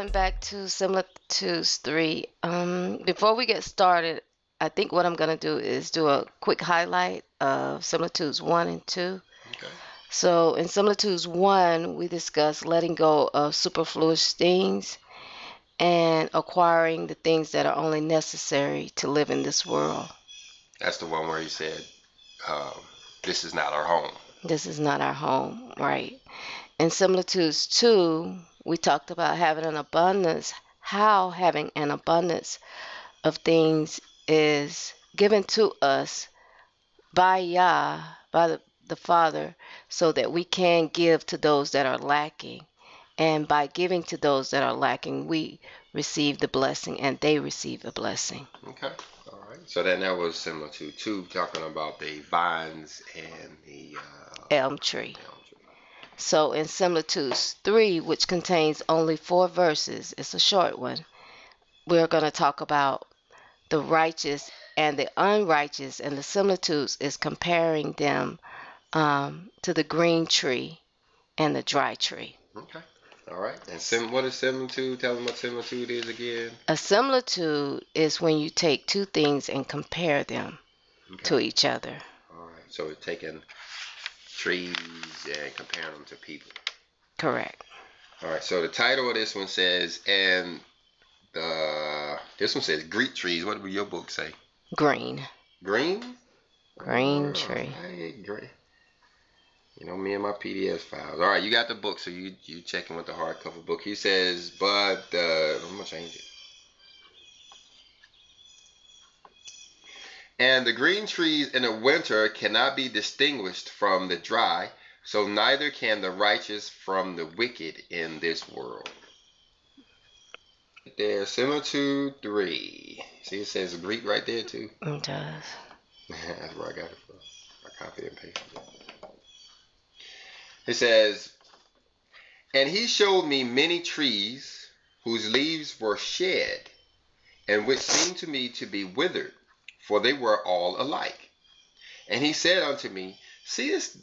going back to Similitudes 3. Before we get started, I think what I'm going to do is do a quick highlight of Similitudes 1 and 2. Okay. So in Similitudes 1, we discussed letting go of superfluous things and acquiring the things that are only necessary to live in this world. That's the one where he said, this is not our home. This is not our home, right? In Similitudes 2, we talked about having an abundance, how having an abundance of things is given to us by Yah, by the Father, so that we can give to those that are lacking. And by giving to those that are lacking, we receive the blessing and they receive a blessing. Okay. All right. So then that was Similitude 2, talking about the vines and the elm tree. So in Similitudes 3, which contains only 4 verses, it's a short one, we're going to talk about the righteous and the unrighteous, and the similitudes is comparing them to the green tree and the dry tree. Okay. All right. And what is similitude? Tell them what similitude is again. A similitude is when you take two things and compare them to each other. All right. So we're taking trees and comparing them to people. Correct. All right. So the title of this one says, and this one says Greek trees. What would your book say? Green. Green? Green tree. Hey, great. You know me and my PDF files. All right, you got the book, so you checking with the hardcover book. He says, but I'm gonna change it. And the green trees in the winter cannot be distinguished from the dry, so neither can the righteous from the wicked in this world. There's Similitude 3. See, it says Greek right there too. It does. That's where I got it from. I copied and pasted it. It says, and he showed me many trees whose leaves were shed, and which seemed to me to be withered, for they were all alike. And he said unto me, seest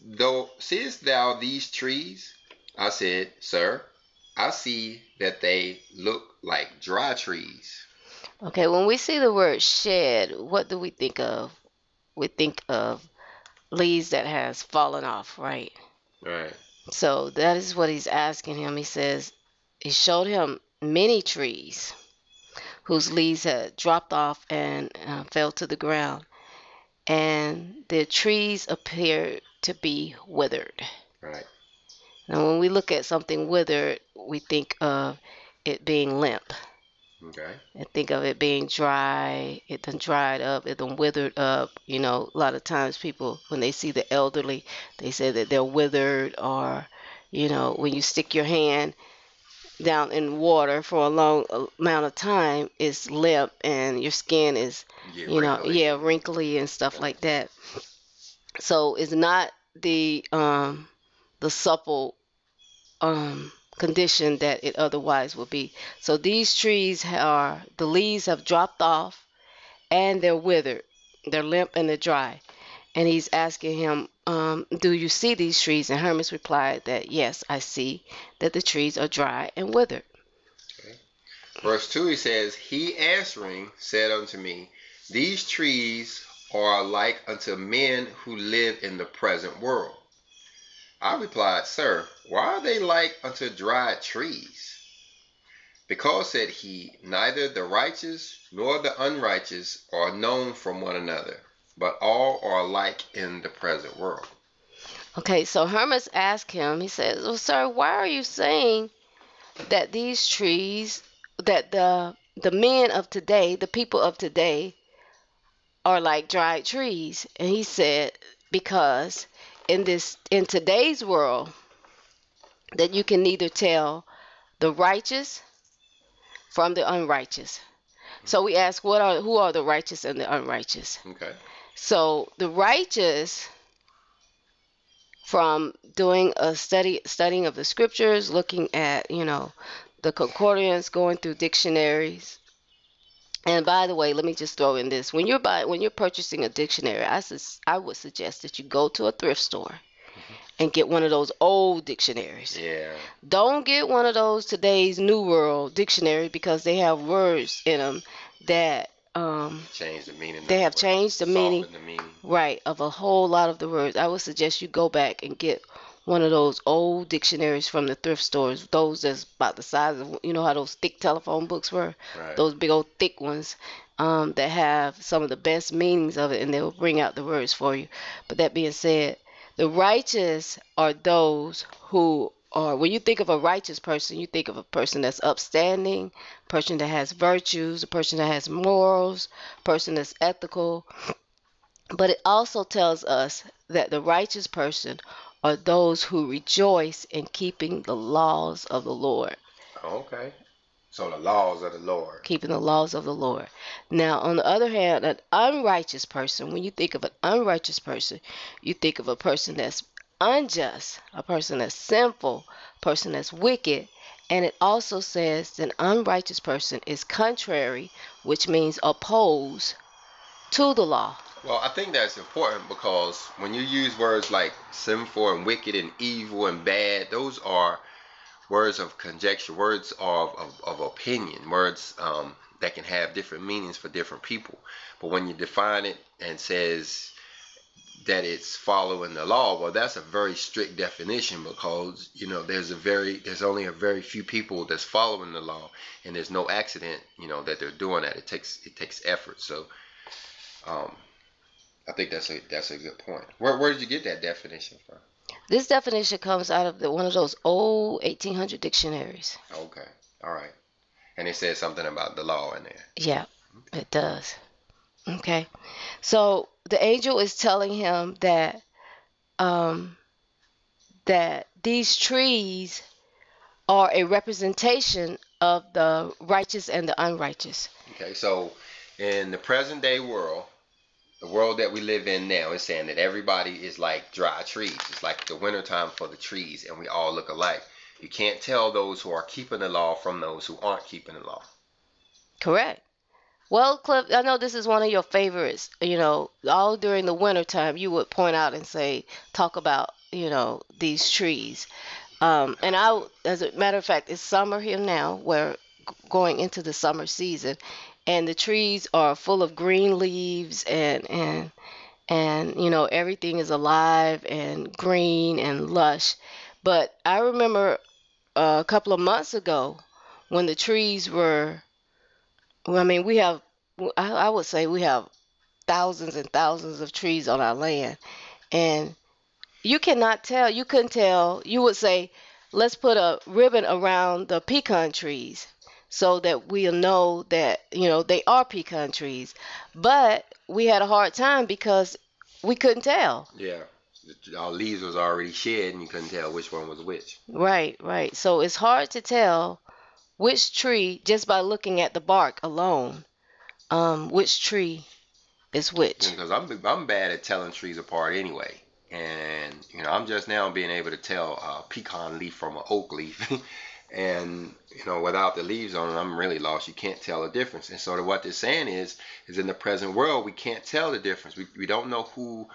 thou these trees? I said, Sir, I see that they look like dry trees. Okay, when we see the word shed, what do we think of? We think of leaves that has fallen off, right? Right. So that is what he's asking him. He says he showed him many trees whose leaves had dropped off and fell to the ground, and the trees appeared to be withered. Right. Now, when we look at something withered, we think of it being limp. Okay. And think of it being dry. It done dried up. It done withered up. You know, a lot of times people, when they see the elderly, they say that they're withered, or, you know, when you stick your hand down in water for a long amount of time, it's limp and your skin is, wrinkly and stuff like that. So it's not the supple condition that it otherwise would be. So these trees the leaves have dropped off and they're withered. They're limp and they're dry. And he's asking him, do you see these trees? And Hermas replied that, yes, I see that the trees are dry and withered. Okay. Verse 2, he says, he answering said unto me, these trees are like unto men who live in the present world. I replied, Sir, why are they like unto dried trees? Because, said he, neither the righteous nor the unrighteous are known from one another, but all are alike in the present world. Okay, so Hermas asked him, he says, well, sir, why are you saying that these trees, that the men of today, the people of today, are like dried trees? And he said, because in today's world, that you can neither tell the righteous from the unrighteous. So we ask, who are the righteous and the unrighteous? Okay. So the righteous, from doing a studying of the scriptures, looking at, the concordance, going through dictionaries. And by the way, let me just throw in this: when you're purchasing a dictionary, I would suggest that you go to a thrift store and get one of those old dictionaries. Yeah. Don't get one of those today's New World dictionary, because they have words in them that Change the meaning of they the have word. changed the meaning, Soften the meaning. right, of a whole lot of the words. I would suggest you go back and get one of those old dictionaries from the thrift stores, those that's about the size of, you know how those thick telephone books were, Right. those big old thick ones, that have some of the best meanings of it, and they'll bring out the words for you. But that being said, the righteous are those who are, when you think of a righteous person, you think of a person that's upstanding, a person that has virtues, a person that has morals, a person that's ethical. But it also tells us that the righteous person are those who rejoice in keeping the laws of the Lord. Okay. So the laws of the Lord. Keeping the laws of the Lord. Now, on the other hand, an unrighteous person, when you think of an unrighteous person, you think of a person that's unjust, a person that's sinful, a person that's wicked. And it also says that an unrighteous person is contrary, which means oppose to the law. Well, I think that's important because when you use words like sinful and wicked and evil and bad, those are words of conjecture, words of opinion, words that can have different meanings for different people. But when you define it and says that it's following the law, well, that's a very strict definition because there's only a very few people that's following the law, and there's no accident that they're doing that. It takes effort. So I think that's a good point. Where did you get that definition from? This definition comes out of one of those old 1800 dictionaries. Okay, all right. And it says something about the law in there. Yeah, it does. Okay. So the angel is telling him um, that these trees are a representation of the righteous and the unrighteous. Okay, so in the present day world, the world that we live in now, is saying that everybody is like dry trees. It's like the wintertime for the trees, and we all look alike. You can't tell those who are keeping the law from those who aren't keeping the law. Correct. Well, Cliff, I know this is one of your favorites. All during the winter time, you would point out and say, talk about, these trees. As a matter of fact, it's summer here now. We're going into the summer season, and the trees are full of green leaves, and everything is alive and green and lush. But I remember a couple of months ago when the trees were, well, I mean, I would say we have thousands and thousands of trees on our land, and you couldn't tell. You would say, let's put a ribbon around the pecan trees so that we'll know that, they are pecan trees. But we had a hard time because we couldn't tell. Yeah, our leaves was already shed, and you couldn't tell which one was which. Right, right. So it's hard to tell which tree just by looking at the bark alone, which tree is which. Because I'm bad at telling trees apart anyway, and I'm just now being able to tell a pecan leaf from an oak leaf, and without the leaves on it, I'm really lost. You can't tell the difference. And so what they're saying is in the present world we can't tell the difference. We don't know who.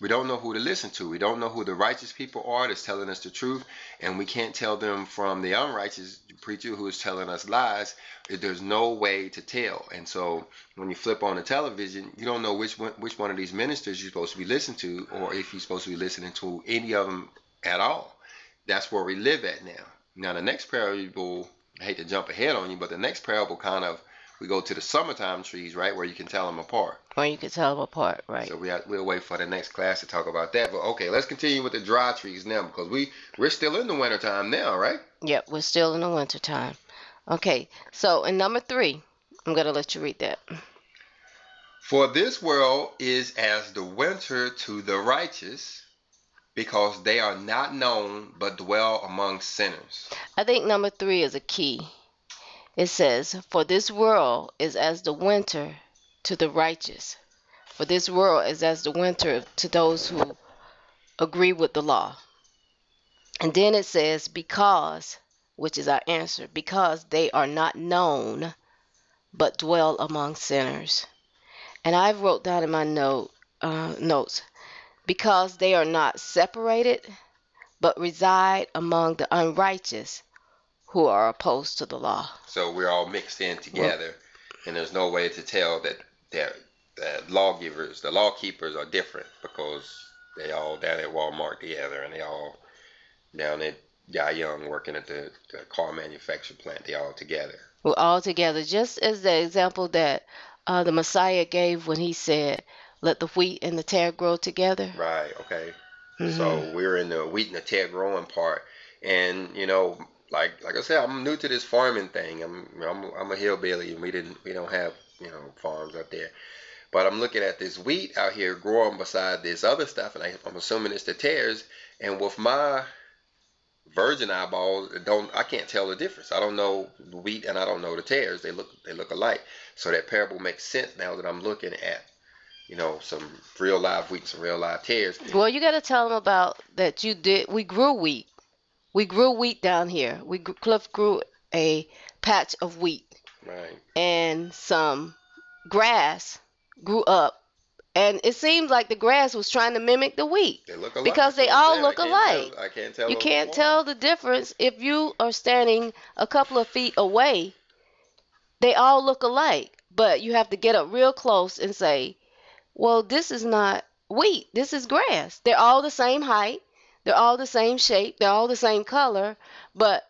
We don't know who to listen to. We don't know who the righteous people are that's telling us the truth, and we can't tell them from the unrighteous preacher who is telling us lies. There's no way to tell. And so when you flip on the television, you don't know which one of these ministers you're supposed to be listening to, or if you're supposed to be listening to any of them at all. That's where we live at now. Now the next parable, I hate to jump ahead on you, but the next parable we go to the summertime trees, right, where you can tell them apart. Or you can tell them apart, right. So we'll wait for the next class to talk about that. But okay, let's continue with the dry trees now, because we're still in the wintertime now, right? Yep, we're still in the winter time. Okay, so in number 3, I'm going to let you read that. For this world is as the winter to the righteous, because they are not known, but dwell among sinners. I think number 3 is a key. It says, for this world is as the winter to the righteous. For this world is as the winter to those who agree with the law. And then it says, because, which is our answer, because they are not known, but dwell among sinners. And I wrote down in my notes, because they are not separated, but reside among the unrighteous who are opposed to the law. So we're all mixed in Well, together, and there's no way to tell that lawgivers, the law keepers, are different because they all down at Walmart together, and they all down at Guy Young working at the car manufacturing plant. They all together. we're all together, just as the example that the Messiah gave when he said, "Let the wheat and the tare grow together." Right. Okay. Hmm. So we're in the wheat and the tear growing part, and like I said, I'm new to this farming thing. I'm a hillbilly, and we don't have farms up there. But I'm looking at this wheat out here growing beside this other stuff, and I'm assuming it's the tares. And with my virgin eyeballs, I can't tell the difference. I don't know the wheat and I don't know the tares. They look alike. So that parable makes sense now that I'm looking at some real live wheat, some real live tares. Well, you got to tell them about that. We grew wheat. We grew wheat down here. Cliff grew a patch of wheat. Right. And some grass grew up, and it seemed like the grass was trying to mimic the wheat. They look alike. Because they all look alike. I can't tell. You can't tell the difference if you are standing a couple of feet away. They all look alike, but you have to get up real close and say, well, this is not wheat, this is grass. They're all the same height, they're all the same shape, they're all the same color, but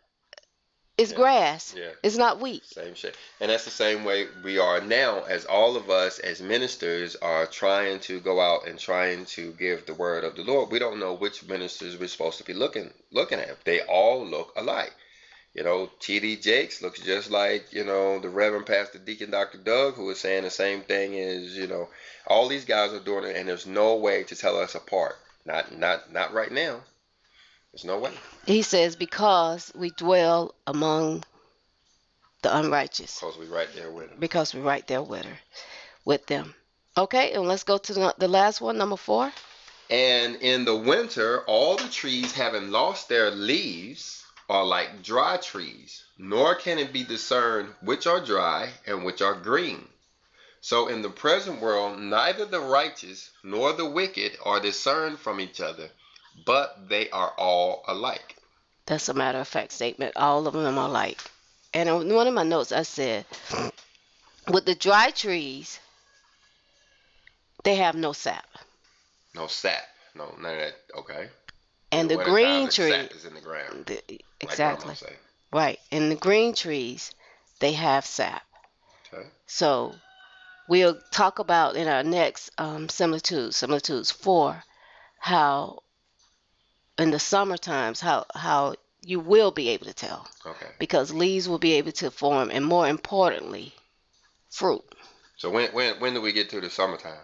it's grass. Yeah. It's not wheat. Same shape. And that's the same way we are now, as all of us as ministers are trying to go out and trying to give the word of the Lord. We don't know which ministers we're supposed to be looking at. They all look alike. T.D. Jakes looks just like, the Reverend Pastor Deacon Dr. Doug, who is saying the same thing as, all these guys are doing it, and there's no way to tell us apart. Not right now. There's no way. He says, because we dwell among the unrighteous. Because we're right there with them. Because we're right there with them. Okay, and let's go to the last one, number 4. And in the winter, all the trees having lost their leaves are like dry trees, nor can it be discerned which are dry and which are green. So in the present world, neither the righteous nor the wicked are discerned from each other, but they are all alike. That's a matter of fact statement. All of them are alike. And in one of my notes, I said, with the dry trees, they have no sap. No sap. No, none of that. Okay. And the green trees, sap is in the ground. Exactly. Like say. Right. And the green trees, they have sap. Okay. So we'll talk about in our next similitudes 4, how in the summer times, how you will be able to tell. Okay. Because leaves will be able to form, and more importantly, fruit. So when do we get to the summertime?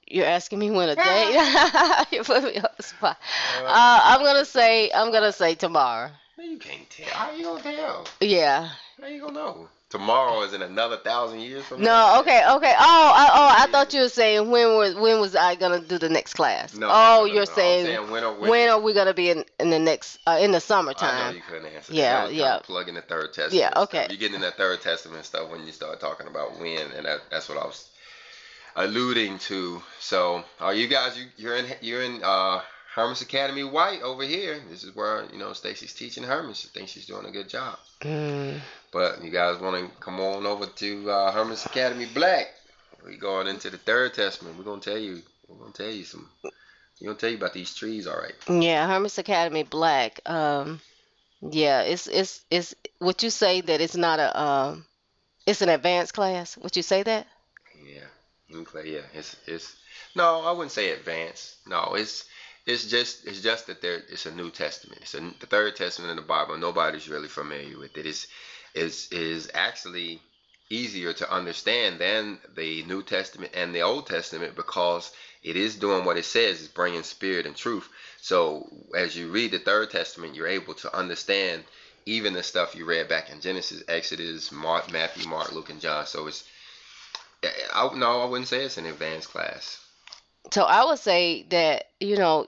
You're asking me when a day? You put me on the spot. I'm gonna say tomorrow. You can't tell. How you gonna tell? Yeah. How you gonna know? Tomorrow is in another 1,000 years from now. No, okay. I thought you were saying when was I gonna do the next class? No. You're saying when are we gonna be in the next in the summertime? I know you couldn't answer. Yeah, that. Yeah. Plugging the Third Testament. Yeah, okay. You're getting in that Third Testament stuff when you start talking about when, and that's what I was alluding to. So, you guys, you're in Hermas Academy White over here. This is where Stacy's teaching Hermas. I think she's doing a good job. But you guys want to come on over to Hermas Academy Black? We're going into the Third Testament. We're gonna tell you about these trees, all right? Yeah, Hermas Academy Black. Yeah, it's would you say that it's not it's an advanced class? Would you say that? Yeah, it's no, I wouldn't say advanced. No, it's just that it's a New Testament. It's the Third Testament in the Bible. Nobody's really familiar with it. Is actually easier to understand than the New Testament and the Old Testament, because it is doing what it says. It's bringing spirit and truth. So as you read the Third Testament, you're able to understand even the stuff you read back in Genesis, Exodus, Matthew, Mark, Luke, and John. So I wouldn't say it's an advanced class. So I would say that,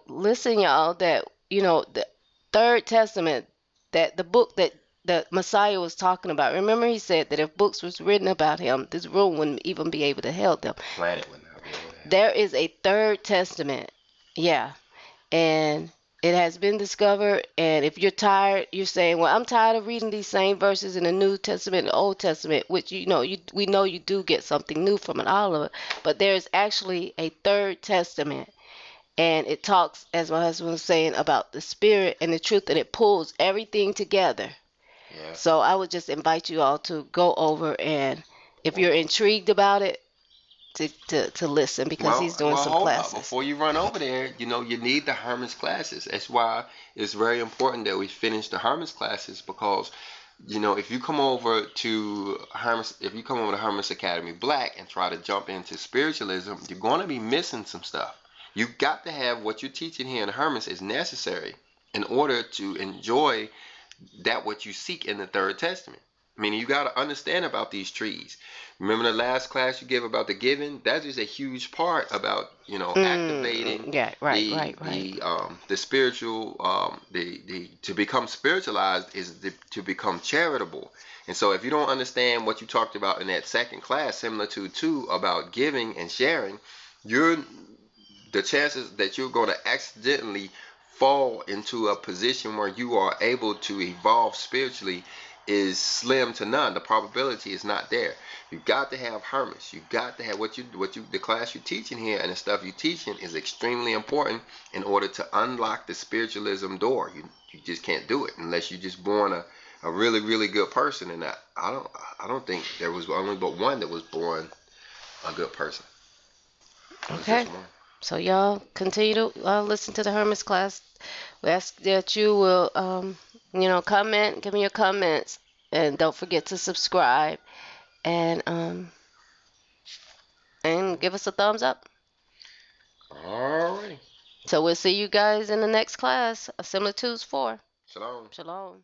listen, y'all, that, the Third Testament, that the book that the Messiah was talking about, remember he said that if books was written about him, this room wouldn't even be able to hold them. Planet would not be able to. There is a Third Testament. Yeah. And It has been discovered, and if you're tired, you're saying, "Well, I'm tired of reading these same verses in the New Testament and the Old Testament," which we know you do get something new from it, all of it. But there's actually a third testament, and it talks, as my husband was saying, about the spirit and the truth, and it pulls everything together. Yeah. So I would just invite you all to go over, and if you're intrigued about it, to listen, because he's doing Well, some hold up. classes. Before you run over there, you need the Hermas classes. That's why it's very important that we finish the Hermas classes because, if you come over to Hermas, if you come over to Hermas Academy Black and try to jump into spiritualism, you're going to be missing some stuff. You got to have what you're teaching here in Hermas is necessary in order to enjoy that what you seek in the Third Testament. Meaning you got to understand about these trees. Remember the last class you gave about the giving? That is a huge part about activating Yeah, right, the right, right. the spiritual the to become spiritualized is to become charitable. And so if you don't understand what you talked about in that second class, Similitude 2, about giving and sharing, you're the chances that you're going to accidentally fall into a position where you are able to evolve spiritually is slim to none. The probability is not there. You got to have Hermas. You got to have the class you're teaching here and the stuff you're teaching is extremely important in order to unlock the spiritualism door. You just can't do it unless you're just born a really really good person. And I don't think there was only but one that was born a good person. It was Okay. just one. So y'all continue to listen to the Hermes class. We ask that you will, comment, give me your comments, and don't forget to subscribe and give us a thumbs up. Alrighty. So we'll see you guys in the next class, Similitudes 4. Shalom. Shalom.